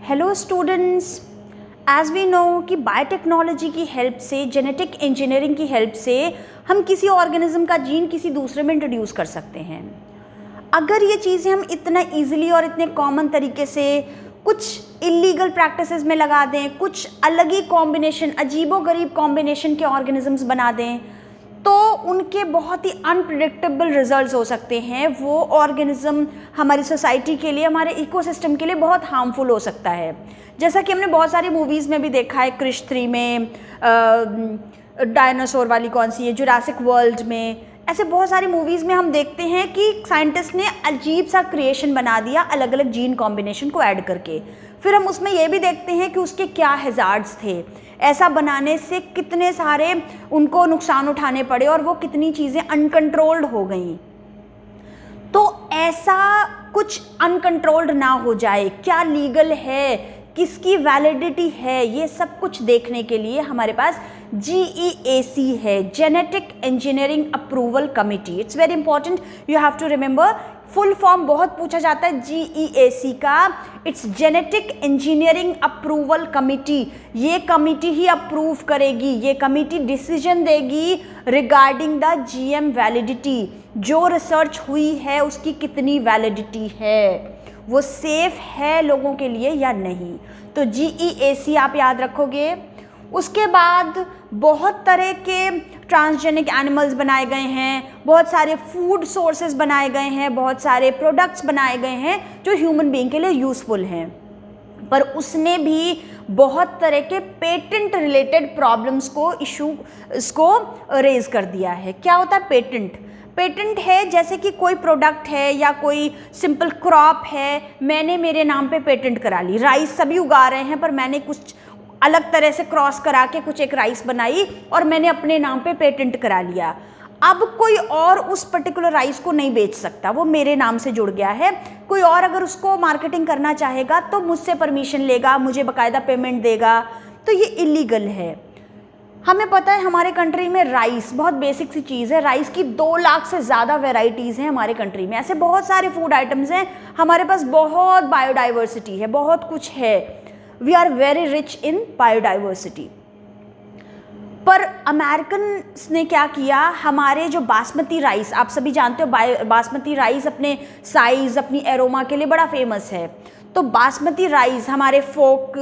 Hello students, as we know कि biotechnology की help से, जेनेटिक इंजीनियरिंग की हेल्प से हम किसी ऑर्गेनिज्म का जीन किसी दूसरे में इंट्रोड्यूस कर सकते हैं। अगर ये चीज़ें हम इतना इजीली और इतने कॉमन तरीके से कुछ इलीगल प्रैक्टिसेस में लगा दें, कुछ अलग ही कॉम्बिनेशन, अजीबोगरीब कॉम्बिनेशन के ऑर्गेनिजम्स बना दें, तो उनके बहुत ही अनप्रिडिक्टेबल रिजल्ट्स हो सकते हैं। वो ऑर्गेनिज्म हमारी सोसाइटी के लिए, हमारे इकोसिस्टम के लिए बहुत हार्मफुल हो सकता है। जैसा कि हमने बहुत सारी मूवीज़ में भी देखा है, क्रिश 3 में, डायनासोर वाली कौन सी है, जुरासिक वर्ल्ड में, ऐसे बहुत सारी मूवीज़ में हम देखते हैं कि साइंटिस्ट ने अजीब सा क्रिएशन बना दिया अलग अलग जीन कॉम्बिनेशन को ऐड करके। फिर हम उसमें ये भी देखते हैं कि उसके क्या हैज़ार्ड्स थे, ऐसा बनाने से कितने सारे उनको नुकसान उठाने पड़े और वो कितनी चीज़ें अनकंट्रोल्ड हो गई। तो ऐसा कुछ अनकंट्रोल्ड ना हो जाए, क्या लीगल है, किसकी वैलिडिटी है, ये सब कुछ देखने के लिए हमारे पास GEAC है, genetic engineering approval committee. It's very important, you have to remember. Full form बहुत पूछा जाता है GEAC का, इट्स जेनेटिक इंजीनियरिंग अप्रूवल कमिटी। ये कमिटी ही अप्रूव करेगी, ये कमिटी डिसीजन देगी रिगार्डिंग द GM वैलिडिटी। जो रिसर्च हुई है उसकी कितनी वैलिडिटी है, वो सेफ है लोगों के लिए या नहीं। तो GEAC आप याद रखोगे। उसके बाद बहुत तरह के ट्रांसजेनिक एनिमल्स बनाए गए हैं, बहुत सारे फूड सोर्सेज बनाए गए हैं, बहुत सारे प्रोडक्ट्स बनाए गए हैं जो ह्यूमन बीइंग के लिए यूज़फुल हैं। पर उसने भी बहुत तरह के पेटेंट रिलेटेड प्रॉब्लम्स को इसको रेज कर दिया है। क्या होता है पेटेंट? पेटेंट है जैसे कि कोई प्रोडक्ट है या कोई सिंपल क्रॉप है, मैंने मेरे नाम पे पेटेंट करा ली। राइस सभी उगा रहे हैं पर मैंने कुछ अलग तरह से क्रॉस करा के कुछ एक राइस बनाई और मैंने अपने नाम पे पेटेंट करा लिया। अब कोई और उस पर्टिकुलर राइस को नहीं बेच सकता, वो मेरे नाम से जुड़ गया है। कोई और अगर उसको मार्केटिंग करना चाहेगा तो मुझसे परमिशन लेगा, मुझे बाकायदा पेमेंट देगा, तो ये इलीगल है। हमें पता है हमारे कंट्री में राइस बहुत बेसिक सी चीज़ है। राइस की 2 लाख से ज़्यादा वेराइटीज़ हैं हमारे कंट्री में। ऐसे बहुत सारे फूड आइटम्स हैं, हमारे पास बहुत बायोडाइवर्सिटी है, बहुत कुछ है। We are very rich in biodiversity. पर अमेरिकन्स ने क्या किया, हमारे जो बासमती राइस, आप सभी जानते हो बासमती राइस अपने साइज़, अपनी एरोमा के लिए बड़ा फेमस है। तो बासमती राइस हमारे फोक,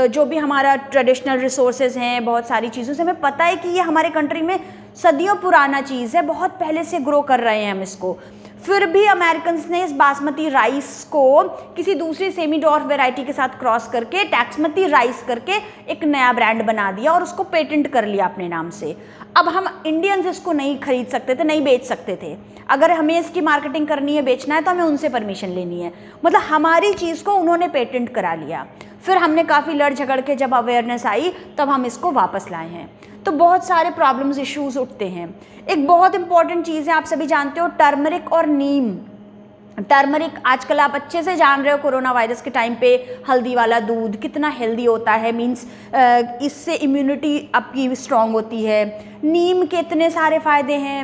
जो भी हमारा ट्रेडिशनल रिसोर्सेज हैं, बहुत सारी चीज़ों से हमें पता है कि ये हमारे कंट्री में सदियों पुराना चीज़ है, बहुत पहले से ग्रो कर रहे हैं हम इसको। फिर भी अमेरिकन्स ने इस बासमती राइस को किसी दूसरी सेमी डॉर्फ वैरायटी के साथ क्रॉस करके टैक्समती राइस करके एक नया ब्रांड बना दिया और उसको पेटेंट कर लिया अपने नाम से। अब हम इंडियंस इसको नहीं खरीद सकते थे, नहीं बेच सकते थे। अगर हमें इसकी मार्केटिंग करनी है, बेचना है, तो हमें उनसे परमिशन लेनी है। मतलब हमारी चीज़ को उन्होंने पेटेंट करा लिया। फिर हमने काफ़ी लड़ झगड़ के जब अवेयरनेस आई तब हम इसको वापस लाए हैं। तो बहुत सारे प्रॉब्लम्स, इश्यूज उठते हैं। एक बहुत इंपॉर्टेंट चीज़ है, आप सभी जानते हो, टर्मरिक और नीम। टर्मरिक आजकल आप अच्छे से जान रहे हो, कोरोना वायरस के टाइम पे हल्दी वाला दूध कितना हेल्दी होता है, मीन्स इससे इम्यूनिटी आपकी स्ट्रांग होती है। नीम के इतने सारे फ़ायदे हैं।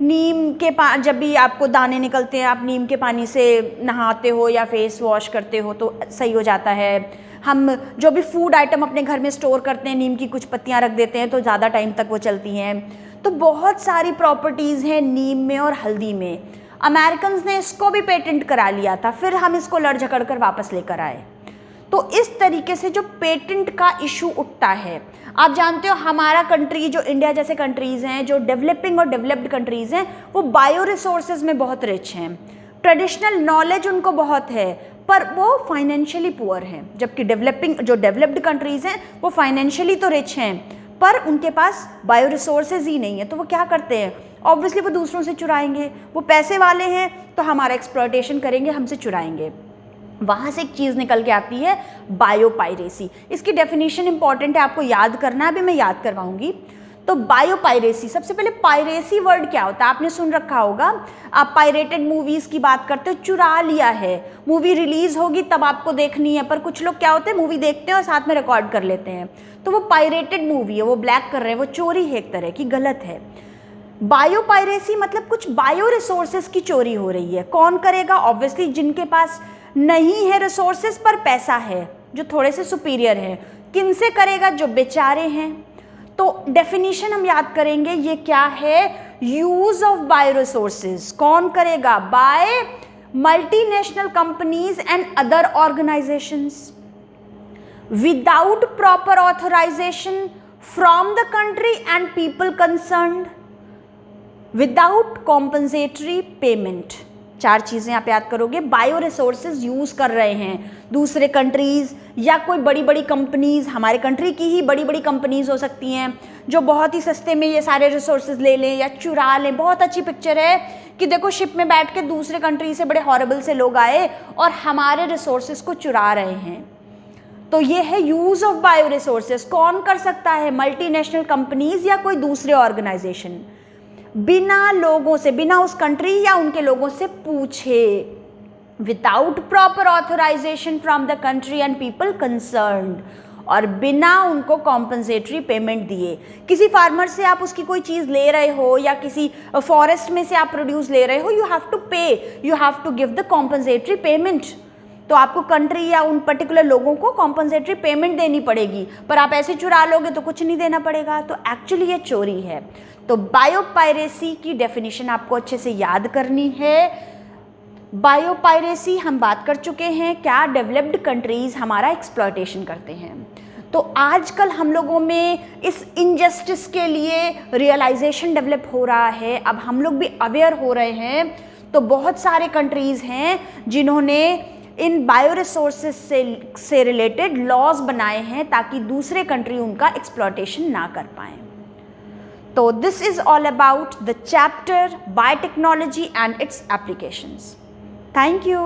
नीम के जब भी आपको दाने निकलते हैं, आप नीम के पानी से नहाते हो या फेस वॉश करते हो तो सही हो जाता है। हम जो भी फूड आइटम अपने घर में स्टोर करते हैं, नीम की कुछ पत्तियां रख देते हैं तो ज़्यादा टाइम तक वो चलती हैं। तो बहुत सारी प्रॉपर्टीज़ हैं नीम में और हल्दी में। अमेरिकन्स ने इसको भी पेटेंट करा लिया था, फिर हम इसको लड़ झगड़ कर वापस लेकर आए। तो इस तरीके से जो पेटेंट का इशू उठता है, आप जानते हो हमारा कंट्री, जो इंडिया जैसे कंट्रीज़ हैं, जो डेवलपिंग और डेवलप्ड कंट्रीज़ हैं, वो बायो रिसोर्सेज में बहुत रिच हैं। ट्रेडिशनल नॉलेज उनको बहुत है पर वो फाइनेंशियली पुअर हैं। जबकि जो डेवलप्ड कंट्रीज़ हैं वो फाइनेंशियली तो रिच हैं पर उनके पास बायो रिसोर्सेज ही नहीं है। तो वो क्या करते हैं, ऑब्वियसली वो दूसरों से चुराएंगे। वो पैसे वाले हैं तो हमारा एक्सप्लॉयटेशन करेंगे, हमसे चुराएंगे। वहाँ से एक चीज़ निकल के आती है बायोपायरेसी। इसकी डेफिनेशन इंपॉर्टेंट है, आपको याद करना है, अभी मैं याद करवाऊंगी। तो बायोपायरेसी, सबसे पहले पायरेसी वर्ड क्या होता है आपने सुन रखा होगा। आप पायरेटेड मूवीज़ की बात करते हो, चुरा लिया है। मूवी रिलीज़ होगी तब आपको देखनी है, पर कुछ लोग क्या होते हैं, मूवी देखते हैं और साथ में रिकॉर्ड कर लेते हैं, तो वो पायरेटेड मूवी है, वो ब्लैक कर रहे हैं, वो चोरी है, एक तरह की गलत है। बायोपायरेसी मतलब कुछ बायो रिसोर्सेज की चोरी हो रही है। कौन करेगा? ऑब्वियसली जिनके पास नहीं है रिसोर्सेज पर पैसा है, जो थोड़े से सुपीरियर हैं। किनसे करेगा? जो बेचारे हैं। तो डेफिनेशन हम याद करेंगे, ये क्या है? यूज ऑफ बायो रिसोर्सेज कौन करेगा? By multinational companies and other organisations without proper authorisation from the country and people concerned, without compensatory payment. 4 चीज़ें आप याद करोगे। बायो रिसोर्सेज यूज़ कर रहे हैं दूसरे कंट्रीज़ या कोई बड़ी बड़ी कंपनीज़, हमारे कंट्री की ही बड़ी बड़ी कंपनीज़ हो सकती हैं जो बहुत ही सस्ते में ये सारे रिसोर्सेज ले लें या चुरा लें। बहुत अच्छी पिक्चर है कि देखो शिप में बैठ के दूसरे कंट्री से बड़े हॉरेबल से लोग आए और हमारे रिसोर्सेज को चुरा रहे हैं। तो ये है यूज़ ऑफ बायो रिसोर्सेज। कौन कर सकता है? मल्टीनेशनल कंपनीज़ या कोई दूसरे ऑर्गेनाइजेशन, बिना लोगों से, बिना उस कंट्री या उनके लोगों से पूछे, without proper authorisation from the country and people concerned, और बिना उनको कॉम्पनसेटरी पेमेंट दिए। किसी फार्मर से आप उसकी कोई चीज़ ले रहे हो या किसी फॉरेस्ट में से आप प्रोड्यूस ले रहे हो, you have to pay, you have to give the compensatory payment. तो आपको कंट्री या उन पर्टिकुलर लोगों को कॉम्पनसेटरी पेमेंट देनी पड़ेगी, पर आप ऐसे चुरा लोगे तो कुछ नहीं देना पड़ेगा। तो एक्चुअली ये चोरी है। तो बायोपायरेसी की डेफिनेशन आपको अच्छे से याद करनी है। बायोपायरेसी हम बात कर चुके हैं, क्या डेवलप्ड कंट्रीज़ हमारा एक्सप्लॉयटेशन करते हैं। तो आजकल हम लोगों में इस इनजस्टिस के लिए रियलाइजेशन डेवलप हो रहा है। अब हम लोग भी अवेयर हो रहे हैं। तो बहुत सारे कंट्रीज़ हैं जिन्होंने इन बायो रिसोर्सेज से रिलेटेड लॉज बनाए हैं ताकि दूसरे कंट्री उनका एक्सप्लॉयटेशन ना कर पाएँ। तो this is all about the chapter biotechnology and it's applications. Thank you.